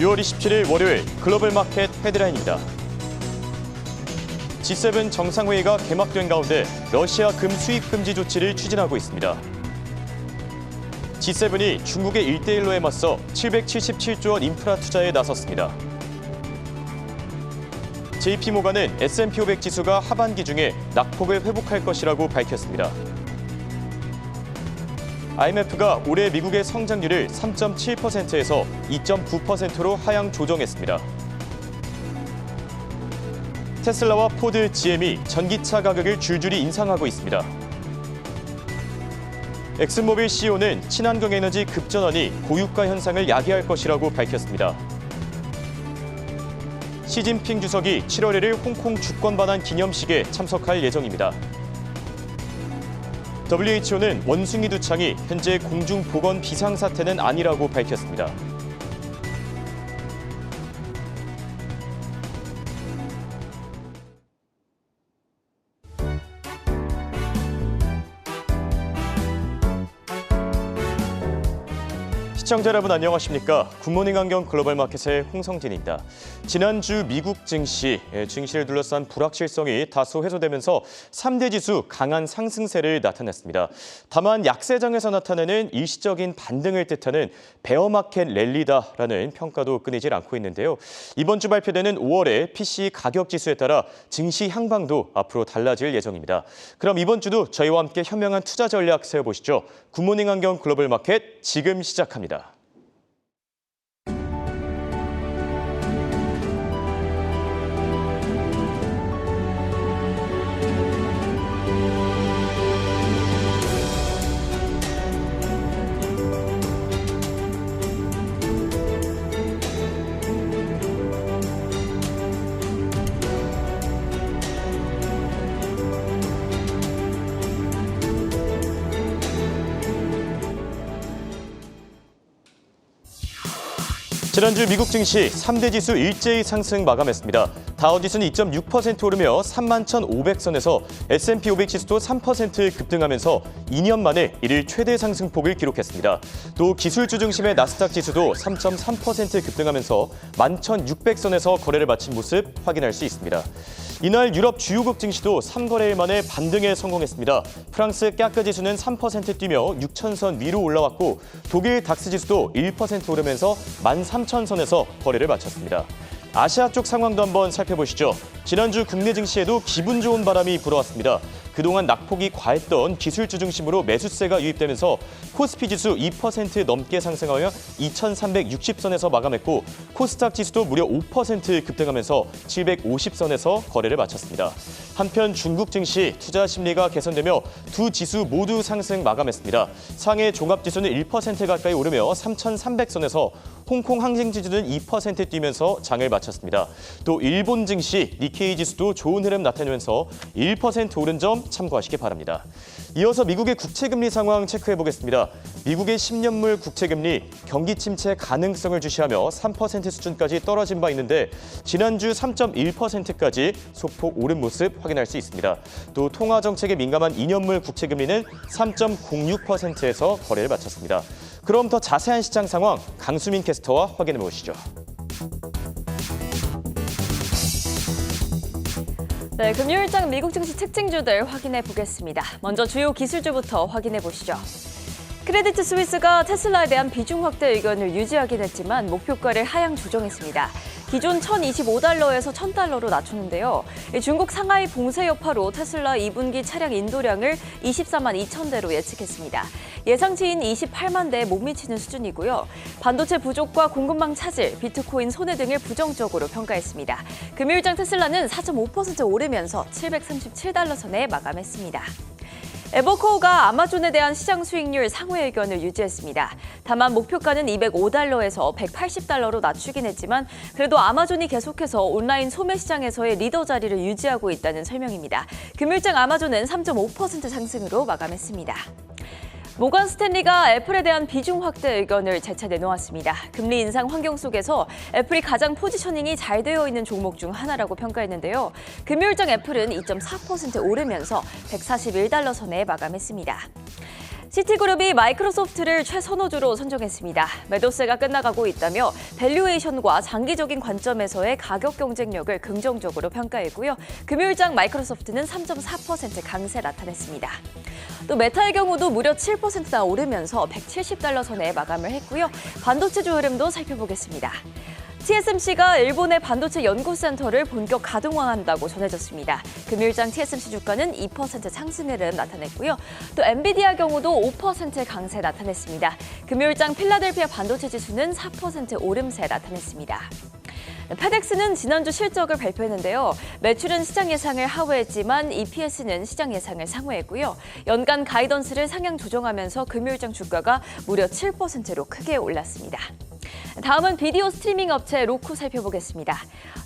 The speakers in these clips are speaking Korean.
6월 27일 월요일 글로벌 마켓 헤드라인입니다. G7 정상회의가 개막된 가운데 러시아 금 수입 금지 조치를 추진하고 있습니다. G7이 중국의 1대1로에 맞서 777조 원 인프라 투자에 나섰습니다. JP모간은 S&P 500 지수가 하반기 중에 낙폭을 회복할 것이라고 밝혔습니다. IMF가 올해 미국의 성장률을 3.7%에서 2.9%로 하향 조정했습니다. 테슬라와 포드, GM이 전기차 가격을 줄줄이 인상하고 있습니다. 엑슨모빌 CEO는 친환경 에너지 급전환이 고유가 현상을 야기할 것이라고 밝혔습니다. 시진핑 주석이 7월 1일 홍콩 주권 반환 기념식에 참석할 예정입니다. WHO는 원숭이 두창이 현재 공중 보건 비상사태는 아니라고 밝혔습니다. 시청자 여러분 안녕하십니까? 굿모닝 안경 글로벌 마켓의 홍성진입니다. 지난주 미국 증시를 둘러싼 불확실성이 다소 해소되면서 3대 지수 강한 상승세를 나타냈습니다. 다만 약세장에서 나타내는 일시적인 반등을 뜻하는 베어마켓 랠리다라는 평가도 끊이질 않고 있는데요. 이번 주 발표되는 5월의 PCE 가격 지수에 따라 증시 향방도 앞으로 달라질 예정입니다. 그럼 이번 주도 저희와 함께 현명한 투자 전략 세워보시죠. 굿모닝 안경 글로벌 마켓 지금 시작합니다. 지난주 미국 증시 3대 지수 일제히 상승 마감했습니다. 다우지수는 2.6% 오르며 31,500선에서 S&P 500 지수도 3% 급등하면서 2년 만에 일일 최대 상승폭을 기록했습니다. 또 기술주 중심의 나스닥 지수도 3.3% 급등하면서 11,600선에서 거래를 마친 모습 확인할 수 있습니다. 이날 유럽 주요국 증시도 3거래일 만에 반등에 성공했습니다. 프랑스 까크 지수는 3% 뛰며 6,000선 위로 올라왔고 독일 닥스 지수도 1% 오르면서 13,000선에서 거래를 마쳤습니다. 아시아 쪽 상황도 한번 살펴보시죠. 지난주 국내 증시에도 기분 좋은 바람이 불어왔습니다. 그동안 낙폭이 과했던 기술주 중심으로 매수세가 유입되면서 코스피 지수 2% 넘게 상승하며 2,360선에서 마감했고 코스닥 지수도 무려 5% 급등하면서 750선에서 거래를 마쳤습니다. 한편 중국 증시 투자 심리가 개선되며 두 지수 모두 상승 마감했습니다. 상해 종합지수는 1% 가까이 오르며 3,300선에서 홍콩 항생지수는 2% 뛰면서 장을 마쳤습니다. 또 일본 증시 니케이 지수도 좋은 흐름 나타내면서 1% 오른 점 참고하시기 바랍니다. 이어서 미국의 국채금리 상황 체크해보겠습니다. 미국의 10년물 국채금리 경기 침체 가능성을 주시하며 3% 수준까지 떨어진 바 있는데 지난주 3.1%까지 소폭 오른 모습 확인할 수 있습니다. 또 통화정책에 민감한 2년물 국채금리는 3.06%에서 거래를 마쳤습니다. 그럼 더 자세한 시장 상황 강수민 캐스터와 확인해 보시죠. 네, 금요일장 미국 증시 특징주들 확인해 보겠습니다. 먼저 주요 기술주부터 확인해 보시죠. 크레디트 스위스가 테슬라에 대한 비중 확대 의견을 유지하긴 했지만 목표가를 하향 조정했습니다. 기존 1,025달러에서 1,000달러로 낮췄는데요. 중국 상하이 봉쇄 여파로 테슬라 2분기 차량 인도량을 24만 2천 대로 예측했습니다. 예상치인 28만 대에 못 미치는 수준이고요. 반도체 부족과 공급망 차질, 비트코인 손해 등을 부정적으로 평가했습니다. 금요일장 테슬라는 4.5% 오르면서 737달러 선에 마감했습니다. 에버코어가 아마존에 대한 시장 수익률 상회 의견을 유지했습니다. 다만 목표가는 205달러에서 180달러로 낮추긴 했지만 그래도 아마존이 계속해서 온라인 소매 시장에서의 리더 자리를 유지하고 있다는 설명입니다. 금요일장 아마존은 3.5% 상승으로 마감했습니다. 모건 스탠리가 애플에 대한 비중 확대 의견을 재차 내놓았습니다. 금리 인상 환경 속에서 애플이 가장 포지셔닝이 잘 되어 있는 종목 중 하나라고 평가했는데요. 금요일장 애플은 2.4% 오르면서 141달러 선에 마감했습니다. 시티그룹이 마이크로소프트를 최선호주로 선정했습니다. 매도세가 끝나가고 있다며 밸류에이션과 장기적인 관점에서의 가격 경쟁력을 긍정적으로 평가했고요. 금요일장 마이크로소프트는 3.4% 강세 나타냈습니다. 또 메타의 경우도 무려 7%나 오르면서 $170 선에 마감을 했고요. 반도체주 흐름도 살펴보겠습니다. TSMC가 일본의 반도체 연구센터를 본격 가동화한다고 전해졌습니다. 금요일장 TSMC 주가는 2% 상승 흐름 나타냈고요. 또 엔비디아 경우도 5% 강세 나타냈습니다. 금요일장 필라델피아 반도체 지수는 4% 오름세 나타냈습니다. 페덱스는 지난주 실적을 발표했는데요. 매출은 시장 예상을 하회했지만 EPS는 시장 예상을 상회했고요. 연간 가이던스를 상향 조정하면서 금요일장 주가가 무려 7%로 크게 올랐습니다. 다음은 비디오 스트리밍 업체 로쿠 살펴보겠습니다.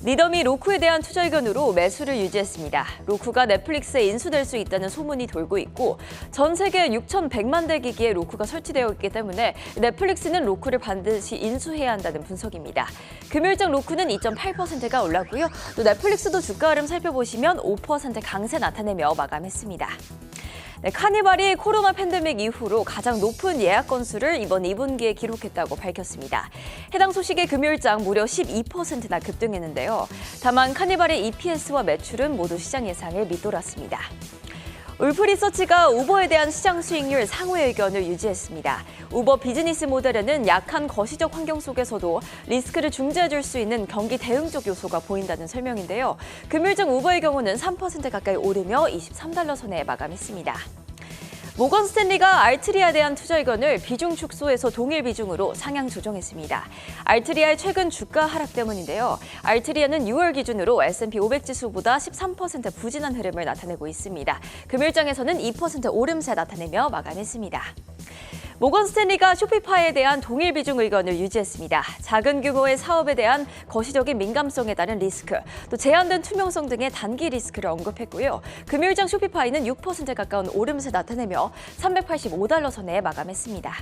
니덤이 로쿠에 대한 투자 의견으로 매수를 유지했습니다. 로쿠가 넷플릭스에 인수될 수 있다는 소문이 돌고 있고 전 세계 6,100만 대 기기에 로쿠가 설치되어 있기 때문에 넷플릭스는 로쿠를 반드시 인수해야 한다는 분석입니다. 금요일장 로쿠는 2.8%가 올랐고요. 또 넷플릭스도 주가 흐름 살펴보시면 5% 강세 나타내며 마감했습니다. 카니발이 코로나 팬데믹 이후로 가장 높은 예약 건수를 이번 2분기에 기록했다고 밝혔습니다. 해당 소식에 금요일장 무려 12%나 급등했는데요. 다만 카니발의 EPS와 매출은 모두 시장 예상을 밑돌았습니다. 울프리서치가 우버에 대한 시장 수익률 상회 의견을 유지했습니다. 우버 비즈니스 모델에는 약한 거시적 환경 속에서도 리스크를 중재해줄 수 있는 경기 대응적 요소가 보인다는 설명인데요. 금요일장 우버의 경우는 3% 가까이 오르며 $23 선에 마감했습니다. 모건 스탠리가 알트리아에 대한 투자 의견을 비중 축소에서 동일 비중으로 상향 조정했습니다. 알트리아의 최근 주가 하락 때문인데요. 알트리아는 6월 기준으로 S&P 500 지수보다 13% 부진한 흐름을 나타내고 있습니다. 금요일장에서는 2% 오름세 나타내며 마감했습니다. 모건 스탠리가 쇼피파이에 대한 동일 비중 의견을 유지했습니다. 작은 규모의 사업에 대한 거시적인 민감성에 따른 리스크, 또 제한된 투명성 등의 단기 리스크를 언급했고요. 금요일장 쇼피파이는 6% 가까운 오름세 나타내며 $385 선에 마감했습니다.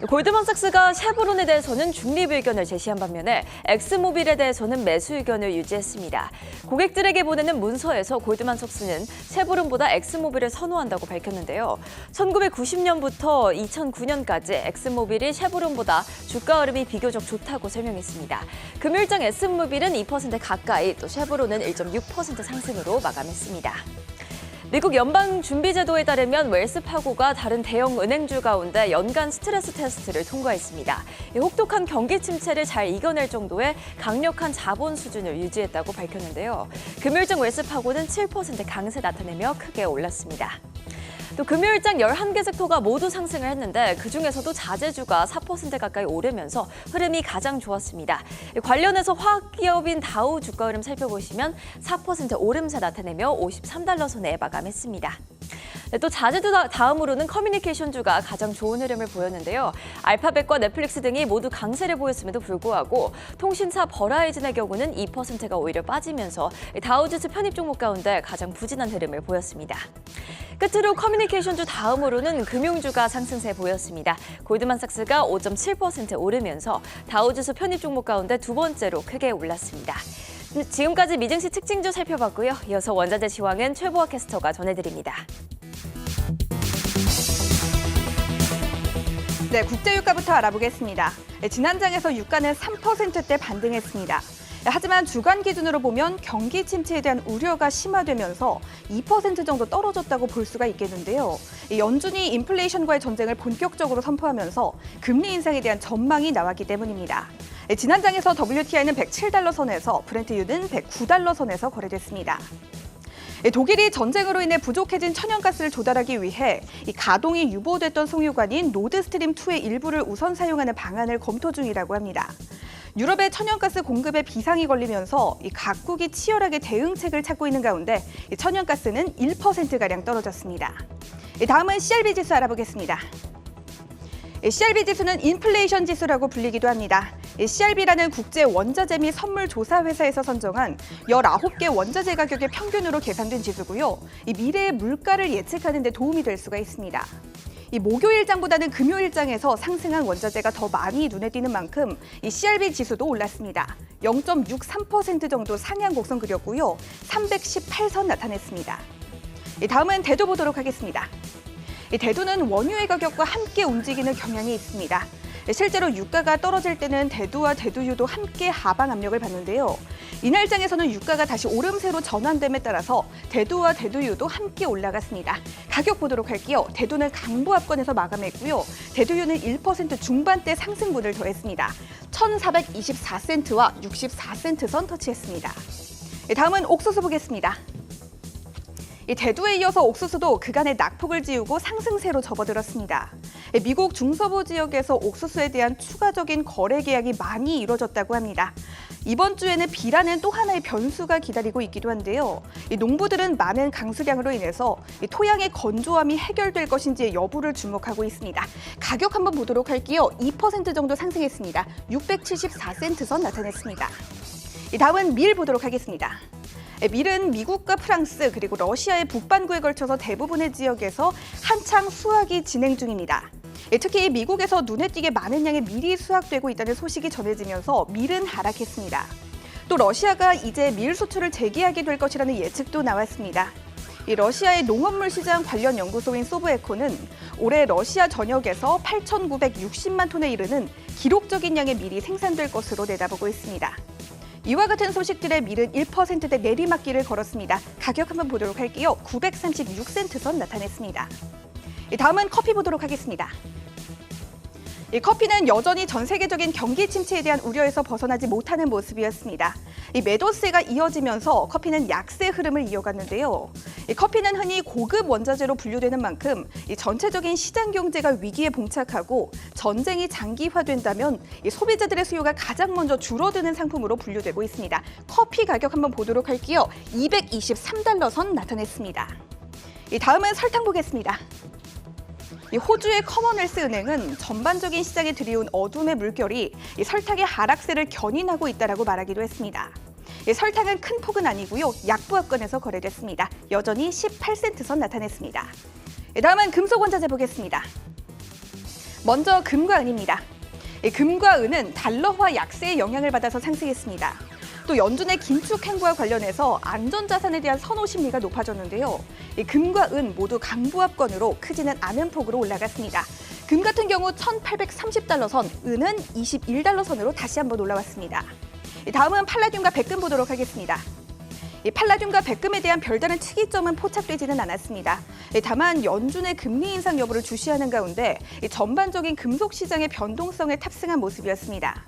골드만삭스가 쉐보론에 대해서는 중립 의견을 제시한 반면에 엑스모빌에 대해서는 매수 의견을 유지했습니다. 고객들에게 보내는 문서에서 골드만삭스는 쉐보론보다 엑스모빌을 선호한다고 밝혔는데요. 1990년부터 2009년까지 엑스모빌이 쉐보론보다 주가 흐름이 비교적 좋다고 설명했습니다. 금요일장 엑스모빌은 2% 가까이, 또 쉐보론은 1.6% 상승으로 마감했습니다. 미국 연방준비제도에 따르면 웰스파고가 다른 대형 은행주 가운데 연간 스트레스 테스트를 통과했습니다. 혹독한 경기 침체를 잘 이겨낼 정도의 강력한 자본 수준을 유지했다고 밝혔는데요. 금요일장 웰스파고는 7% 강세 나타내며 크게 올랐습니다. 또 금요일장 11개 섹터가 모두 상승을 했는데 그중에서도 자재주가 4% 가까이 오르면서 흐름이 가장 좋았습니다. 관련해서 화학기업인 다우 주가 흐름 살펴보시면 4% 오름세 나타내며 $53 선에 마감했습니다. 또 자재주 다음으로는 커뮤니케이션주가 가장 좋은 흐름을 보였는데요. 알파벳과 넷플릭스 등이 모두 강세를 보였음에도 불구하고 통신사 버라이즌의 경우는 2%가 오히려 빠지면서 다우지수 편입 종목 가운데 가장 부진한 흐름을 보였습니다. 끝으로 커뮤니케이션주 다음으로는 금융주가 상승세 보였습니다. 골드만삭스가 5.7% 오르면서 다우지수 편입 종목 가운데 두 번째로 크게 올랐습니다. 지금까지 미증시 특징주 살펴봤고요. 이어서 원자재 시황은 최보아 캐스터가 전해드립니다. 네, 국제유가부터 알아보겠습니다. 지난 장에서 유가는 3%대 반등했습니다. 하지만 주간 기준으로 보면 경기 침체에 대한 우려가 심화되면서 2% 정도 떨어졌다고 볼 수가 있겠는데요. 연준이 인플레이션과의 전쟁을 본격적으로 선포하면서 금리 인상에 대한 전망이 나왔기 때문입니다. 지난 장에서 WTI는 $107 선에서 브렌트유는 $109 선에서 거래됐습니다. 독일이 전쟁으로 인해 부족해진 천연가스를 조달하기 위해 가동이 유보됐던 송유관인 노드스트림2의 일부를 우선 사용하는 방안을 검토 중이라고 합니다. 유럽의 천연가스 공급에 비상이 걸리면서 각국이 치열하게 대응책을 찾고 있는 가운데 천연가스는 1%가량 떨어졌습니다. 다음은 CRB 지수 알아보겠습니다. CRB 지수는 인플레이션 지수라고 불리기도 합니다. CRB라는 국제 원자재 및 선물 조사 회사에서 선정한 19개 원자재 가격의 평균으로 계산된 지수고요. 미래의 물가를 예측하는 데 도움이 될 수가 있습니다. 목요일장보다는 금요일장에서 상승한 원자재가 더 많이 눈에 띄는 만큼 CRB 지수도 올랐습니다. 0.63% 정도 상향 곡선 그렸고요. 318선 나타냈습니다. 다음은 대도 보도록 하겠습니다. 이 대두는 원유의 가격과 함께 움직이는 경향이 있습니다. 실제로 유가가 떨어질 때는 대두와 대두유도 함께 하방 압력을 받는데요. 이날 장에서는 유가가 다시 오름세로 전환됨에 따라서 대두와 대두유도 함께 올라갔습니다. 가격 보도록 할게요. 대두는 강보합권에서 마감했고요. 대두유는 1% 중반대 상승분을 더했습니다. 1,424센트와 64센트 선 터치했습니다. 다음은 옥수수 보겠습니다. 이 대두에 이어서 옥수수도 그간의 낙폭을 지우고 상승세로 접어들었습니다. 미국 중서부 지역에서 옥수수에 대한 추가적인 거래 계약이 많이 이뤄졌다고 합니다. 이번 주에는 비라는 또 하나의 변수가 기다리고 있기도 한데요. 이 농부들은 많은 강수량으로 인해서 이 토양의 건조함이 해결될 것인지의 여부를 주목하고 있습니다. 가격 한번 보도록 할게요. 2% 정도 상승했습니다. 674센트 선 나타냈습니다. 다음은 밀 보도록 하겠습니다. 밀은 미국과 프랑스 그리고 러시아의 북반구에 걸쳐서 대부분의 지역에서 한창 수확이 진행 중입니다. 특히 미국에서 눈에 띄게 많은 양의 밀이 수확되고 있다는 소식이 전해지면서 밀은 하락했습니다. 또 러시아가 이제 밀 수출을 재개하게 될 것이라는 예측도 나왔습니다. 이 러시아의 농업물 시장 관련 연구소인 소브에코는 올해 러시아 전역에서 8,960만 톤에 이르는 기록적인 양의 밀이 생산될 것으로 내다보고 있습니다. 이와 같은 소식들에 밀은 1%대 내리막길을 걸었습니다. 가격 한번 보도록 할게요. 936센트 선 나타냈습니다. 다음은 커피 보도록 하겠습니다. 이 커피는 여전히 전 세계적인 경기 침체에 대한 우려에서 벗어나지 못하는 모습이었습니다. 이 매도세가 이어지면서 커피는 약세 흐름을 이어갔는데요. 이 커피는 흔히 고급 원자재로 분류되는 만큼 이 전체적인 시장 경제가 위기에 봉착하고 전쟁이 장기화된다면 이 소비자들의 수요가 가장 먼저 줄어드는 상품으로 분류되고 있습니다. 커피 가격 한번 보도록 할게요. 223달러 선 나타냈습니다. 이 다음은 설탕 보겠습니다. 이 호주의 커먼웰스 은행은 전반적인 시장에 들이온 어둠의 물결이 이 설탕의 하락세를 견인하고 있다라고 말하기도 했습니다. 이 설탕은 큰 폭은 아니고요. 약부합권에서 거래됐습니다. 여전히 18센트 선 나타냈습니다. 다음은 금속 원자재 보겠습니다. 먼저 금과 은입니다. 이 금과 은은 달러화 약세의 영향을 받아서 상승했습니다. 또 연준의 긴축 행보와 관련해서 안전자산에 대한 선호 심리가 높아졌는데요. 이 금과 은 모두 강부합권으로 크지는 않은 폭으로 올라갔습니다. 금 같은 경우 1,830달러 선, 은은 21달러 선으로 다시 한번 올라왔습니다. 다음은 팔라듐과 백금 보도록 하겠습니다. 이 팔라듐과 백금에 대한 별다른 특이점은 포착되지는 않았습니다. 다만 연준의 금리 인상 여부를 주시하는 가운데 전반적인 금속 시장의 변동성에 탑승한 모습이었습니다.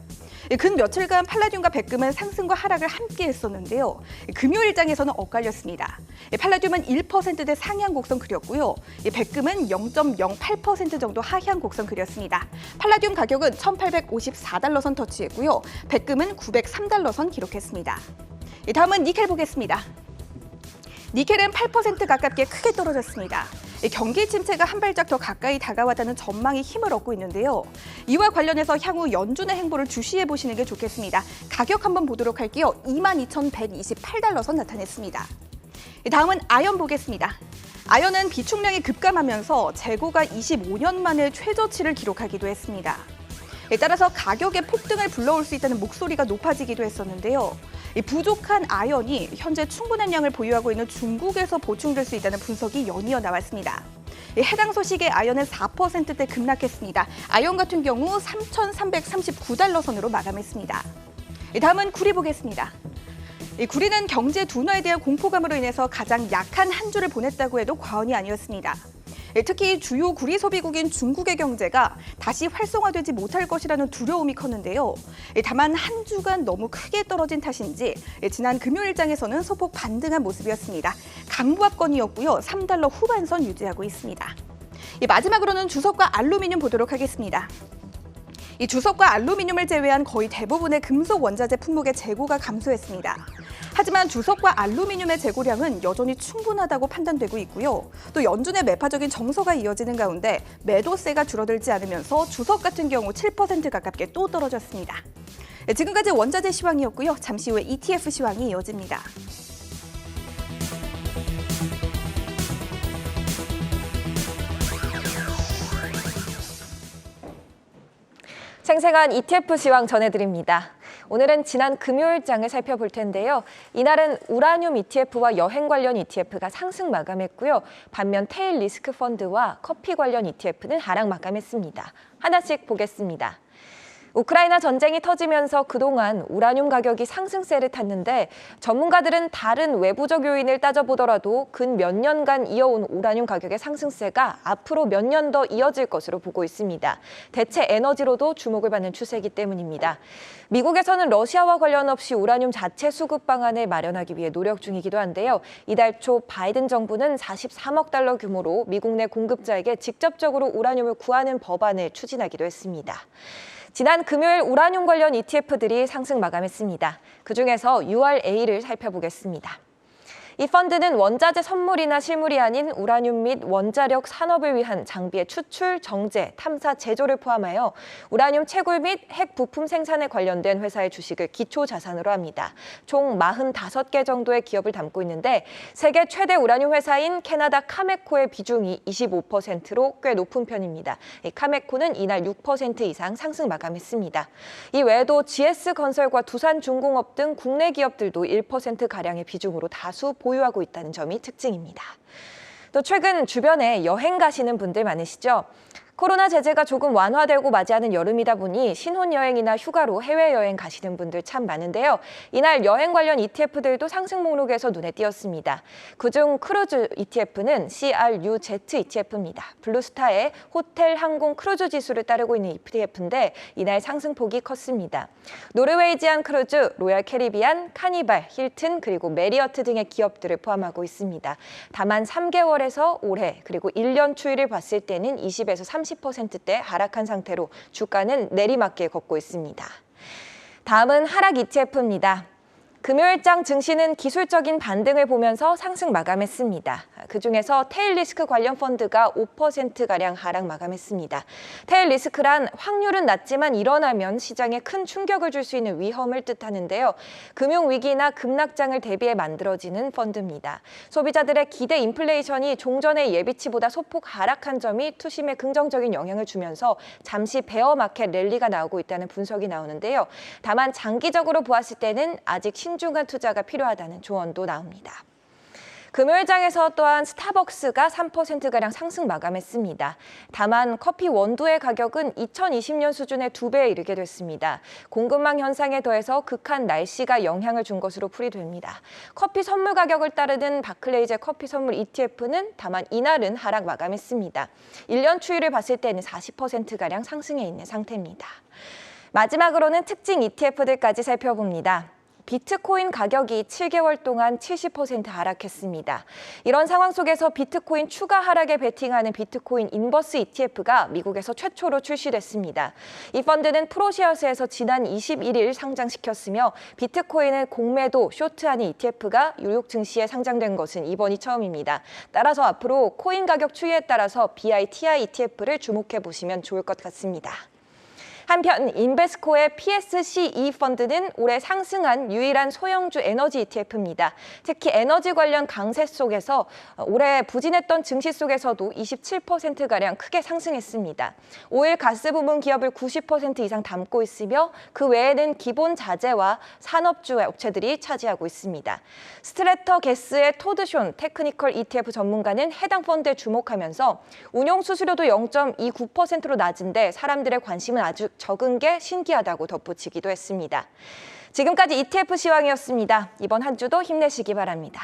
근 며칠간 팔라듐과 백금은 상승과 하락을 함께 했었는데요. 금요일장에서는 엇갈렸습니다. 팔라듐은 1%대 상향 곡선 그렸고요. 백금은 0.08% 정도 하향 곡선 그렸습니다. 팔라듐 가격은 1,854달러 선 터치했고요. 백금은 903달러 선 기록했습니다. 다음은 니켈 보겠습니다. 니켈은 8% 가깝게 크게 떨어졌습니다. 경기 침체가 한 발짝 더 가까이 다가왔다는 전망이 힘을 얻고 있는데요. 이와 관련해서 향후 연준의 행보를 주시해 보시는 게 좋겠습니다. 가격 한번 보도록 할게요. 22,128달러 선 나타냈습니다. 다음은 아연 보겠습니다. 아연은 비축량이 급감하면서 재고가 25년 만에 최저치를 기록하기도 했습니다. 따라서 가격의 폭등을 불러올 수 있다는 목소리가 높아지기도 했었는데요. 부족한 아연이 현재 충분한 양을 보유하고 있는 중국에서 보충될 수 있다는 분석이 연이어 나왔습니다. 해당 소식에 아연은 4%대 급락했습니다. 아연 같은 경우 3,339달러 선으로 마감했습니다. 다음은 구리 보겠습니다. 구리는 경제 둔화에 대한 공포감으로 인해서 가장 약한 한 주를 보냈다고 해도 과언이 아니었습니다. 특히 주요 구리 소비국인 중국의 경제가 다시 활성화되지 못할 것이라는 두려움이 컸는데요. 다만 한 주간 너무 크게 떨어진 탓인지 지난 금요일장에서는 소폭 반등한 모습이었습니다. 강부합권이었고요. 3달러 후반선 유지하고 있습니다. 마지막으로는 주석과 알루미늄 보도록 하겠습니다. 이 주석과 알루미늄을 제외한 거의 대부분의 금속 원자재 품목의 재고가 감소했습니다. 하지만 주석과 알루미늄의 재고량은 여전히 충분하다고 판단되고 있고요. 또 연준의 매파적인 정서가 이어지는 가운데 매도세가 줄어들지 않으면서 주석 같은 경우 7% 가깝게 또 떨어졌습니다. 지금까지 원자재 시황이었고요. 잠시 후에 ETF 시황이 이어집니다. 생생한 ETF 시황 전해드립니다. 오늘은 지난 금요일장을 살펴볼 텐데요. 이날은 우라늄 ETF와 여행 관련 ETF가 상승 마감했고요. 반면 테일 리스크 펀드와 커피 관련 ETF는 하락 마감했습니다. 하나씩 보겠습니다. 우크라이나 전쟁이 터지면서 그동안 우라늄 가격이 상승세를 탔는데 전문가들은 다른 외부적 요인을 따져보더라도 근 몇 년간 이어온 우라늄 가격의 상승세가 앞으로 몇 년 더 이어질 것으로 보고 있습니다. 대체 에너지로도 주목을 받는 추세이기 때문입니다. 미국에서는 러시아와 관련 없이 우라늄 자체 수급 방안을 마련하기 위해 노력 중이기도 한데요. 이달 초 바이든 정부는 43억 달러 규모로 미국 내 공급자에게 직접적으로 우라늄을 구하는 법안을 추진하기도 했습니다. 지난 금요일 우라늄 관련 ETF들이 상승 마감했습니다. 그중에서 URA를 살펴보겠습니다. 이 펀드는 원자재 선물이나 실물이 아닌 우라늄 및 원자력 산업을 위한 장비의 추출, 정제, 탐사, 제조를 포함하여 우라늄 채굴 및 핵 부품 생산에 관련된 회사의 주식을 기초 자산으로 합니다. 총 45개 정도의 기업을 담고 있는데 세계 최대 우라늄 회사인 캐나다 카메코의 비중이 25%로 꽤 높은 편입니다. 카메코는 이날 6% 이상 상승 마감했습니다. 이 외에도 GS건설과 두산중공업 등 국내 기업들도 1%가량의 비중으로 다수 보유하고 있다는 점이 특징입니다. 또 최근 주변에 여행 가시는 분들 많으시죠? 코로나 제재가 조금 완화되고 맞이하는 여름이다 보니 신혼여행이나 휴가로 해외여행 가시는 분들 참 많은데요. 이날 여행 관련 ETF들도 상승 목록에서 눈에 띄었습니다. 그중 크루즈 ETF는 CRUZ ETF입니다. 블루스타의 호텔, 항공, 크루즈 지수를 따르고 있는 ETF인데 이날 상승폭이 컸습니다. 노르웨이지안 크루즈, 로얄 캐리비안, 카니발, 힐튼, 그리고 메리어트 등의 기업들을 포함하고 있습니다. 다만 3개월에서 올해 그리고 1년 추이를 봤을 때는 20에서 30%대 하락한 상태로 주가는 내리막길 걷고 있습니다. 다음은 하락 ETF입니다. 금요일장 증시는 기술적인 반등을 보면서 상승 마감했습니다. 그중에서 테일 리스크 관련 펀드가 5%가량 하락 마감했습니다. 테일 리스크란 확률은 낮지만 일어나면 시장에 큰 충격을 줄 수 있는 위험을 뜻하는데요. 금융위기나 급락장을 대비해 만들어지는 펀드입니다. 소비자들의 기대 인플레이션이 종전의 예비치보다 소폭 하락한 점이 투심에 긍정적인 영향을 주면서 잠시 베어마켓 랠리가 나오고 있다는 분석이 나오는데요. 다만 장기적으로 보았을 때는 아직 신중한 투자가 필요하다는 조언도 나옵니다. 금요일장에서 또한 스타벅스가 3%가량 상승 마감했습니다. 다만 커피 원두의 가격은 2020년 수준의 2배에 이르게 됐습니다. 공급망 현상에 더해서 극한 날씨가 영향을 준 것으로 풀이됩니다. 커피 선물 가격을 따르는 바클레이제 커피 선물 ETF는 다만 이날은 하락 마감했습니다. 1년 추이를 봤을 때는 40%가량 상승해 있는 상태입니다. 마지막으로는 특징 ETF들까지 살펴봅니다. 비트코인 가격이 7개월 동안 70% 하락했습니다. 이런 상황 속에서 비트코인 추가 하락에 베팅하는 비트코인 인버스 ETF가 미국에서 최초로 출시됐습니다. 이 펀드는 프로시어스에서 지난 21일 상장시켰으며 비트코인을 공매도 쇼트하는 ETF가 뉴욕 증시에 상장된 것은 이번이 처음입니다. 따라서 앞으로 코인 가격 추이에 따라서 BITI ETF를 주목해 보시면 좋을 것 같습니다. 한편 인베스코의 PSCE 펀드는 올해 상승한 유일한 소형주 에너지 ETF입니다. 특히 에너지 관련 강세 속에서 올해 부진했던 증시 속에서도 27%가량 크게 상승했습니다. 오일 가스 부문 기업을 90% 이상 담고 있으며 그 외에는 기본 자재와 산업주 업체들이 차지하고 있습니다. 스트래터 게스의 토드숀 테크니컬 ETF 전문가는 해당 펀드에 주목하면서 운용 수수료도 0.29%로 낮은데 사람들의 관심은 아주 적은 게 신기하다고 덧붙이기도 했습니다. 지금까지 ETF 시황이었습니다. 이번 한 주도 힘내시기 바랍니다.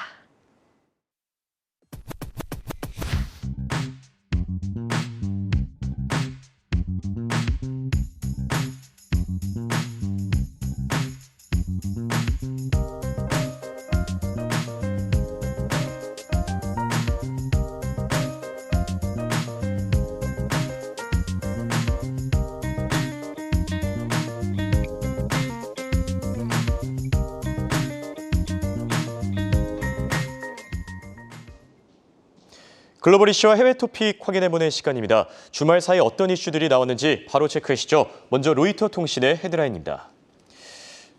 글로벌 이슈와 해외 토픽 확인해보는 시간입니다. 주말 사이 어떤 이슈들이 나왔는지 바로 체크하시죠. 먼저 로이터 통신의 헤드라인입니다.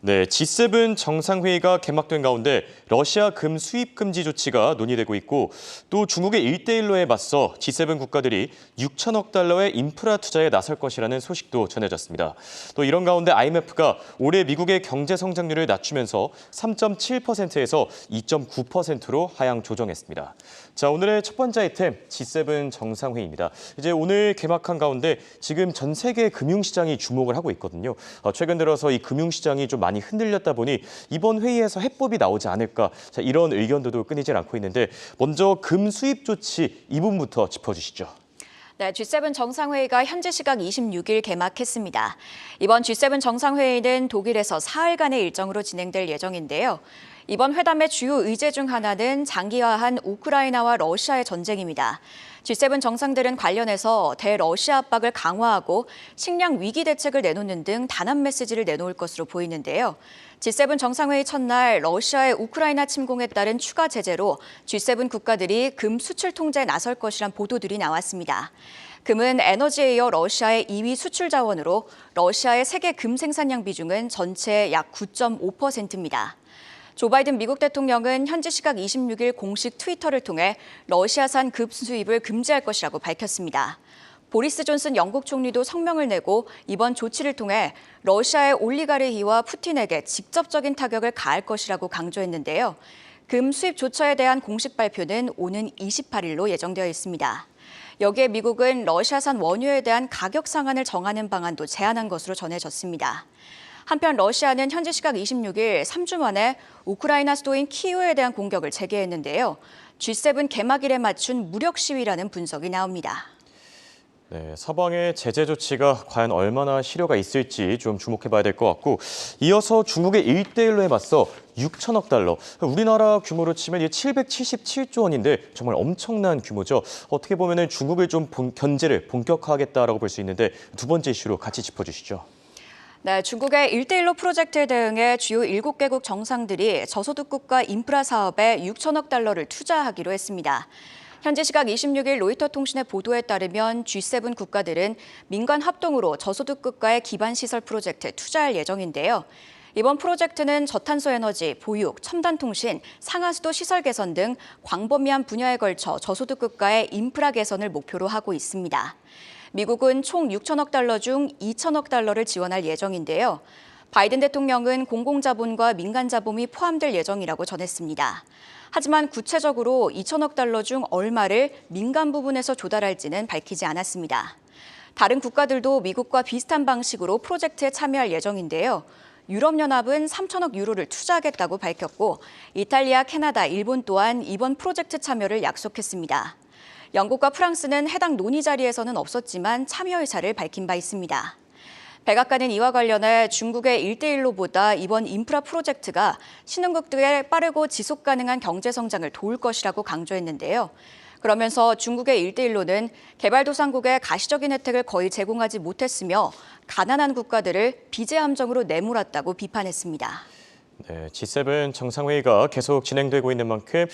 네, G7 정상회의가 개막된 가운데 러시아 금 수입 금지 조치가 논의되고 있고 또 중국의 1대1로에 맞서 G7 국가들이 6천억 달러의 인프라 투자에 나설 것이라는 소식도 전해졌습니다. 또 이런 가운데 IMF가 올해 미국의 경제 성장률을 낮추면서 3.7%에서 2.9%로 하향 조정했습니다. 자, 오늘의 첫 번째 아이템 G7 정상회의입니다. 이제 오늘 개막한 가운데 지금 전 세계 금융시장이 주목을 하고 있거든요. 최근 들어서 이 금융시장이 좀 많이 흔들렸다 보니 이번 회의에서 해법이 나오지 않을까, 자, 이런 의견들도 끊이질 않고 있는데 먼저 금 수입 조치 이 부분부터 짚어주시죠. 네, G7 정상회의가 현지 시각 26일 개막했습니다. 이번 G7 정상회의는 독일에서 사흘간의 일정으로 진행될 예정인데요. 이번 회담의 주요 의제 중 하나는 장기화한 우크라이나와 러시아의 전쟁입니다. G7 정상들은 관련해서 대러시아 압박을 강화하고 식량 위기 대책을 내놓는 등 단합 메시지를 내놓을 것으로 보이는데요. G7 정상회의 첫날 러시아의 우크라이나 침공에 따른 추가 제재로 G7 국가들이 금 수출 통제에 나설 것이란 보도들이 나왔습니다. 금은 에너지에 이어 러시아의 2위 수출 자원으로 러시아의 세계 금 생산량 비중은 전체의 약 9.5%입니다. 조 바이든 미국 대통령은 현지 시각 26일 공식 트위터를 통해 러시아산 금 수입을 금지할 것이라고 밝혔습니다. 보리스 존슨 영국 총리도 성명을 내고 이번 조치를 통해 러시아의 올리가르히와 푸틴에게 직접적인 타격을 가할 것이라고 강조했는데요. 금 수입 조처에 대한 공식 발표는 오는 28일로 예정되어 있습니다. 여기에 미국은 러시아산 원유에 대한 가격 상한을 정하는 방안도 제안한 것으로 전해졌습니다. 한편 러시아는 현지 시각 26일 3주 만에 우크라이나 수도인 키이우에 대한 공격을 재개했는데요. G7 개막일에 맞춘 무력 시위라는 분석이 나옵니다. 네, 서방의 제재 조치가 과연 얼마나 실효가 있을지 좀 주목해봐야 될 것 같고, 이어서 중국의 1대1로에 맞서 6천억 달러, 우리나라 규모로 치면 777조 원인데 정말 엄청난 규모죠. 어떻게 보면 중국을 좀 견제를 본격화하겠다라고 볼 수 있는데 두 번째 이슈로 같이 짚어주시죠. 네, 중국의 1대1로 프로젝트에 대응해 주요 7개국 정상들이 저소득 국가 인프라 사업에 6천억 달러를 투자하기로 했습니다. 현지 시각 26일 로이터 통신의 보도에 따르면 G7 국가들은 민간 합동으로 저소득 국가의 기반 시설 프로젝트에 투자할 예정인데요. 이번 프로젝트는 저탄소 에너지, 보육, 첨단 통신, 상하수도 시설 개선 등 광범위한 분야에 걸쳐 저소득 국가의 인프라 개선을 목표로 하고 있습니다. 미국은 총 6천억 달러 중 2천억 달러를 지원할 예정인데요. 바이든 대통령은 공공자본과 민간자본이 포함될 예정이라고 전했습니다. 하지만 구체적으로 2천억 달러 중 얼마를 민간 부분에서 조달할지는 밝히지 않았습니다. 다른 국가들도 미국과 비슷한 방식으로 프로젝트에 참여할 예정인데요. 유럽연합은 3천억 유로를 투자하겠다고 밝혔고 이탈리아, 캐나다, 일본 또한 이번 프로젝트 참여를 약속했습니다. 영국과 프랑스는 해당 논의 자리에서는 없었지만 참여 의사를 밝힌 바 있습니다. 백악관은 이와 관련해 중국의 1대1로보다 이번 인프라 프로젝트가 신흥국들의 빠르고 지속 가능한 경제 성장을 도울 것이라고 강조했는데요. 그러면서 중국의 1대1로는 개발도상국에 가시적인 혜택을 거의 제공하지 못했으며 가난한 국가들을 빚의 함정으로 내몰았다고 비판했습니다. 네, G7 정상회의가 계속 진행되고 있는 만큼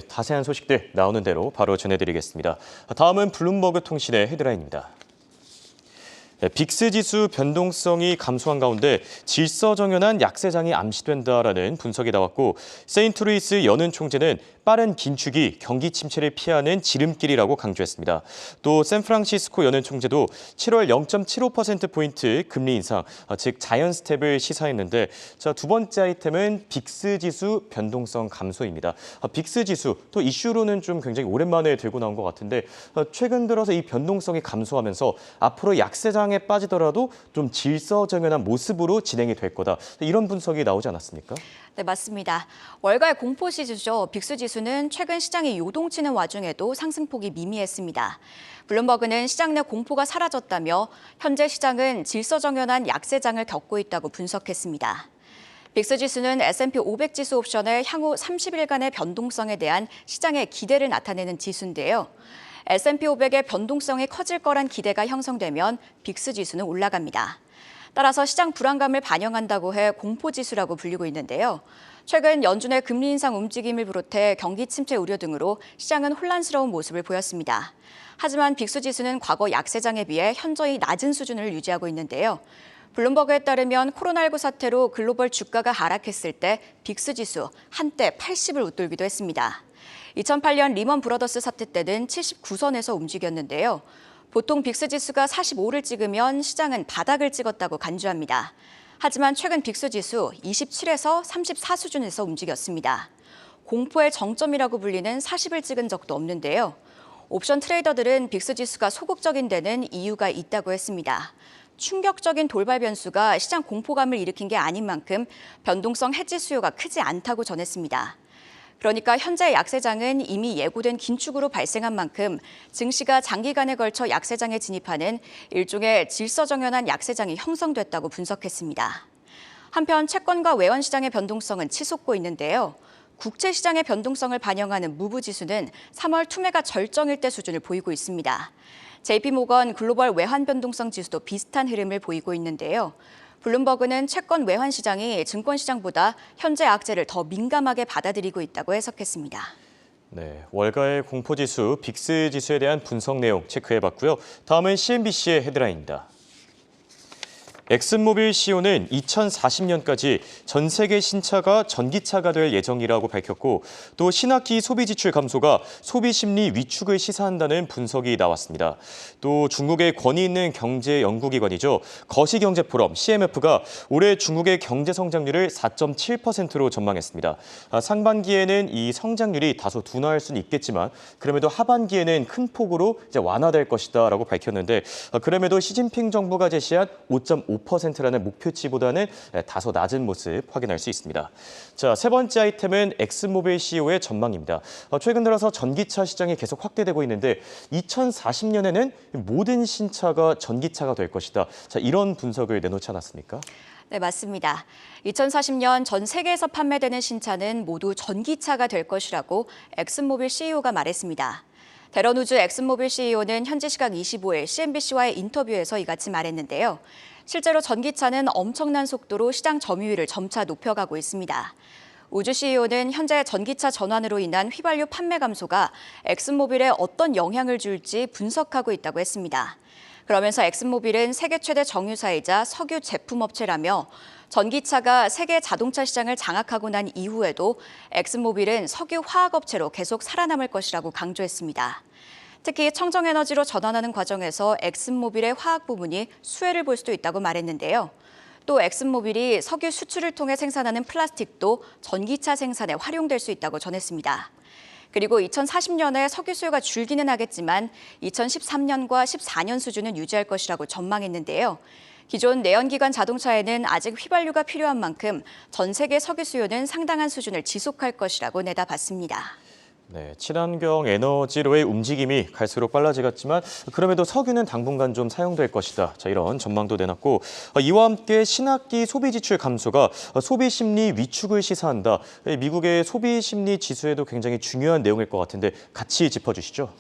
자세한 소식들 나오는 대로 바로 전해드리겠습니다. 다음은 블룸버그 통신의 헤드라인입니다. 빅스 지수 변동성이 감소한 가운데 질서정연한 약세장이 암시된다라는 분석이 나왔고, 세인트루이스 연은 총재는 빠른 긴축이 경기 침체를 피하는 지름길이라고 강조했습니다. 또 샌프란시스코 연은 총재도 7월 0.75%포인트 금리 인상, 즉 자연 스텝을 시사했는데, 자, 두 번째 아이템은 빅스 지수 변동성 감소입니다. 빅스 지수, 또 이슈로는 좀 굉장히 오랜만에 들고 나온 것 같은데, 최근 들어서 이 변동성이 감소하면서 앞으로 약세장에 빠지더라도 좀 질서정연한 모습으로 진행이 될 거다. 이런 분석이 나오지 않았습니까? 네, 맞습니다. 월가의 공포 지수죠. 빅스 지수는 최근 시장이 요동치는 와중에도 상승폭이 미미했습니다. 블룸버그는 시장 내 공포가 사라졌다며 현재 시장은 질서정연한 약세장을 겪고 있다고 분석했습니다. 빅스 지수는 S&P 500 지수 옵션의 향후 30일간의 변동성에 대한 시장의 기대를 나타내는 지수인데요. S&P 500의 변동성이 커질 거란 기대가 형성되면 빅스 지수는 올라갑니다. 따라서 시장 불안감을 반영한다고 해 공포지수라고 불리고 있는데요. 최근 연준의 금리 인상 움직임을 비롯해 경기 침체 우려 등으로 시장은 혼란스러운 모습을 보였습니다. 하지만 빅스 지수는 과거 약세장에 비해 현저히 낮은 수준을 유지하고 있는데요. 블룸버그에 따르면 코로나19 사태로 글로벌 주가가 하락했을 때 빅스 지수 한때 80을 웃돌기도 했습니다. 2008년 리먼 브러더스 사태 때는 79선에서 움직였는데요. 보통 빅스 지수가 45를 찍으면 시장은 바닥을 찍었다고 간주합니다. 하지만 최근 빅스 지수 27에서 34 수준에서 움직였습니다. 공포의 정점이라고 불리는 40을 찍은 적도 없는데요. 옵션 트레이더들은 빅스 지수가 소극적인 데는 이유가 있다고 했습니다. 충격적인 돌발 변수가 시장 공포감을 일으킨 게 아닌 만큼 변동성 해지 수요가 크지 않다고 전했습니다. 그러니까 현재 약세장은 이미 예고된 긴축으로 발생한 만큼 증시가 장기간에 걸쳐 약세장에 진입하는 일종의 질서정연한 약세장이 형성됐다고 분석했습니다. 한편 채권과 외환 시장의 변동성은 치솟고 있는데요. 국채 시장의 변동성을 반영하는 무브 지수는 3월 투매가 절정일 때 수준을 보이고 있습니다. JP모건 글로벌 외환 변동성 지수도 비슷한 흐름을 보이고 있는데요. 블룸버그는 채권 외환 시장이 증권 시장보다 현재 악재를 더 민감하게 받아들이고 있다고 해석했습니다. 네, 월가의 공포지수, 빅스 지수에 대한 분석 내용 체크해봤고요. 다음은 CNBC의 헤드라인입니다. 엑슨모빌 CEO는 2040년까지 전 세계 신차가 전기차가 될 예정이라고 밝혔고 또 신학기 소비 지출 감소가 소비 심리 위축을 시사한다는 분석이 나왔습니다. 또 중국의 권위 있는 경제 연구기관이죠. 거시경제포럼 CMF가 올해 중국의 경제 성장률을 4.7%로 전망했습니다. 상반기에는 이 성장률이 다소 둔화할 수는 있겠지만 그럼에도 하반기에는 큰 폭으로 이제 완화될 것이다라고 밝혔는데 그럼에도 시진핑 정부가 제시한 5.5%라는 목표치보다는 다소 낮은 모습 확인할 수 있습니다. 자, 세 번째 아이템은 엑슨모빌 CEO의 전망입니다. 최근 들어서 전기차 시장이 계속 확대되고 있는데 2040년에는 모든 신차가 전기차가 될 것이다. 자, 이런 분석을 내놓지 않았습니까? 네, 맞습니다. 2040년 전 세계에서 판매되는 신차는 모두 전기차가 될 것이라고 엑슨모빌 CEO가 말했습니다. 대런우즈 엑슨모빌 CEO는 현지 시각 25일 CNBC와의 인터뷰에서 이같이 말했는데요. 실제로 전기차는 엄청난 속도로 시장 점유율을 점차 높여가고 있습니다. 우주 CEO는 현재 전기차 전환으로 인한 휘발유 판매 감소가 엑슨모빌에 어떤 영향을 줄지 분석하고 있다고 했습니다. 그러면서 엑슨모빌은 세계 최대 정유사이자 석유 제품업체라며 전기차가 세계 자동차 시장을 장악하고 난 이후에도 엑슨모빌은 석유 화학업체로 계속 살아남을 것이라고 강조했습니다. 특히 청정에너지로 전환하는 과정에서 엑슨모빌의 화학 부문이 수혜를 볼 수도 있다고 말했는데요. 또 엑슨모빌이 석유 수출을 통해 생산하는 플라스틱도 전기차 생산에 활용될 수 있다고 전했습니다. 그리고 2040년에 석유 수요가 줄기는 하겠지만 2013년과 14년 수준은 유지할 것이라고 전망했는데요. 기존 내연기관 자동차에는 아직 휘발유가 필요한 만큼 전 세계 석유 수요는 상당한 수준을 지속할 것이라고 내다봤습니다. 네, 친환경 에너지로의 움직임이 갈수록 빨라지겠지만 그럼에도 석유는 당분간 좀 사용될 것이다. 자, 이런 전망도 내놨고 이와 함께 신학기 소비 지출 감소가 소비 심리 위축을 시사한다. 미국의 소비 심리 지수에도 굉장히 중요한 내용일 것 같은데 같이 짚어주시죠.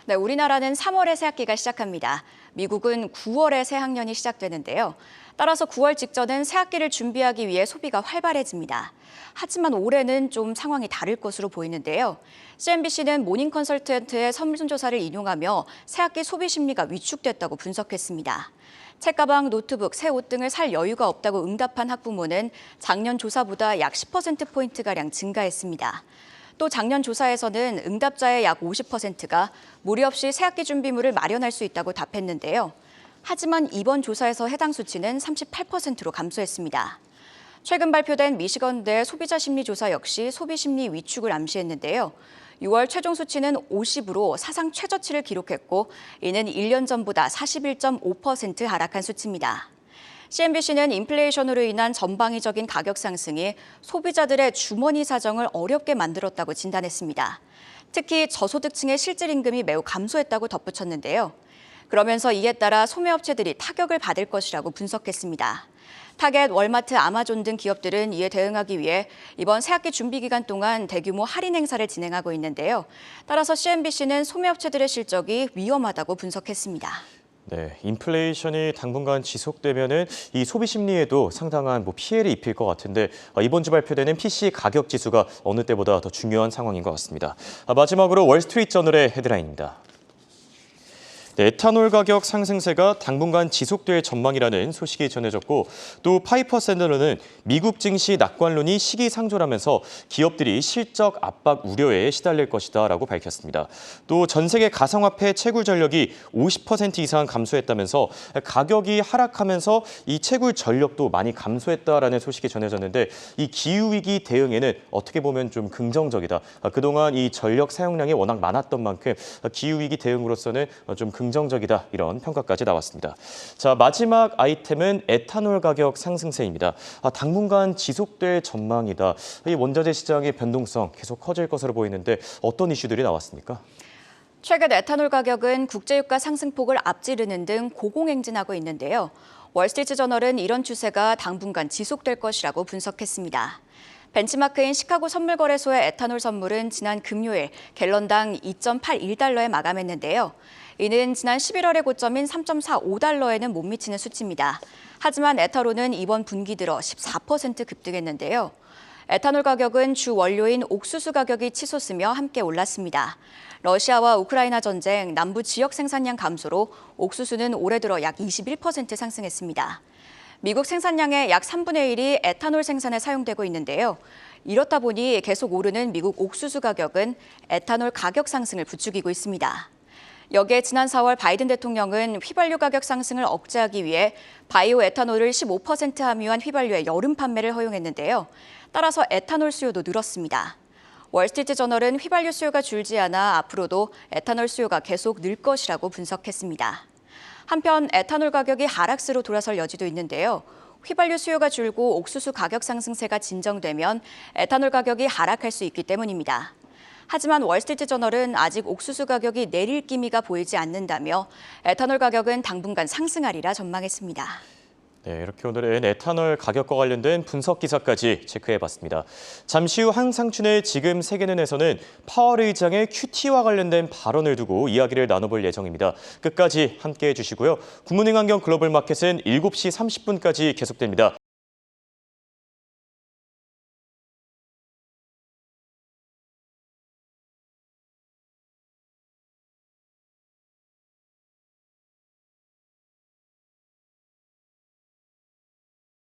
네, 우리나라는 3월에 새학기가 시작합니다. 미국은 9월에 새학년이 시작되는데요. 따라서 9월 직전은 새학기를 준비하기 위해 소비가 활발해집니다. 하지만 올해는 좀 상황이 다를 것으로 보이는데요. CNBC는 모닝 컨설턴트의 설문조사를 인용하며 새학기 소비 심리가 위축됐다고 분석했습니다. 책가방, 노트북, 새 옷 등을 살 여유가 없다고 응답한 학부모는 작년 조사보다 약 10%포인트가량 증가했습니다. 또 작년 조사에서는 응답자의 약 50%가 무리 없이 새학기 준비물을 마련할 수 있다고 답했는데요. 하지만 이번 조사에서 해당 수치는 38%로 감소했습니다. 최근 발표된 미시건대 소비자 심리 조사 역시 소비 심리 위축을 암시했는데요. 6월 최종 수치는 50으로 사상 최저치를 기록했고 이는 1년 전보다 41.5% 하락한 수치입니다. CNBC는 인플레이션으로 인한 전방위적인 가격 상승이 소비자들의 주머니 사정을 어렵게 만들었다고 진단했습니다. 특히 저소득층의 실질 임금이 매우 감소했다고 덧붙였는데요. 그러면서 이에 따라 소매업체들이 타격을 받을 것이라고 분석했습니다. 타겟, 월마트, 아마존 등 기업들은 이에 대응하기 위해 이번 새학기 준비 기간 동안 대규모 할인 행사를 진행하고 있는데요. 따라서 CNBC는 소매업체들의 실적이 위험하다고 분석했습니다. 네, 인플레이션이 당분간 지속되면은 이 소비 심리에도 상당한 피해를 입힐 것 같은데 이번 주 발표되는 PC 가격 지수가 어느 때보다 더 중요한 상황인 것 같습니다. 마지막으로 월스트리트 저널의 헤드라인입니다. 네, 에탄올 가격 상승세가 당분간 지속될 전망이라는 소식이 전해졌고 또 파이퍼샌더는 미국 증시 낙관론이 시기상조라면서 기업들이 실적 압박 우려에 시달릴 것이다라고 밝혔습니다. 또 전 세계 가상화폐 채굴 전력이 50% 이상 감소했다면서 가격이 하락하면서 이 채굴 전력도 많이 감소했다라는 소식이 전해졌는데 이 기후위기 대응에는 어떻게 보면 좀 긍정적이다. 그동안 이 전력 사용량이 워낙 많았던 만큼 기후위기 대응으로서는 좀 긍정적이다 이런 평가까지 나왔습니다. 자, 마지막 아이템은 에탄올 가격 상승세입니다. 당분간 지속될 전망이다. 이 원자재 시장의 변동성 계속 커질 것으로 보이는데 어떤 이슈들이 나왔습니까? 최근 에탄올 가격은 국제유가 상승폭을 앞지르는 등 고공행진하고 있는데요. 월스트리트저널은 이런 추세가 당분간 지속될 것이라고 분석했습니다. 벤치마크인 시카고 선물거래소의 에탄올 선물은 지난 금요일 갤런당 2.81달러에 마감했는데요. 이는 지난 11월의 고점인 3.45달러에는 못 미치는 수치입니다. 하지만 에탄올은 이번 분기 들어 14% 급등했는데요. 에탄올 가격은 주 원료인 옥수수 가격이 치솟으며 함께 올랐습니다. 러시아와 우크라이나 전쟁, 남부 지역 생산량 감소로 옥수수는 올해 들어 약 21% 상승했습니다. 미국 생산량의 약 3분의 1이 에탄올 생산에 사용되고 있는데요. 이렇다 보니 계속 오르는 미국 옥수수 가격은 에탄올 가격 상승을 부추기고 있습니다. 여기에 지난 4월 바이든 대통령은 휘발유 가격 상승을 억제하기 위해 바이오 에탄올을 15% 함유한 휘발유의 여름 판매를 허용했는데요. 따라서 에탄올 수요도 늘었습니다. 월스트리트저널은 휘발유 수요가 줄지 않아 앞으로도 에탄올 수요가 계속 늘 것이라고 분석했습니다. 한편 에탄올 가격이 하락세로 돌아설 여지도 있는데요. 휘발유 수요가 줄고 옥수수 가격 상승세가 진정되면 에탄올 가격이 하락할 수 있기 때문입니다. 하지만 월스트리트저널은 아직 옥수수 가격이 내릴 기미가 보이지 않는다며 에탄올 가격은 당분간 상승하리라 전망했습니다. 네, 이렇게 오늘은 에탄올 가격과 관련된 분석 기사까지 체크해봤습니다. 잠시 후 한상춘의 지금 세계는에서는 파월 의장의 큐티와 관련된 발언을 두고 이야기를 나눠볼 예정입니다. 끝까지 함께해 주시고요. 굿모닝 환경 글로벌 마켓은 7시 30분까지 계속됩니다.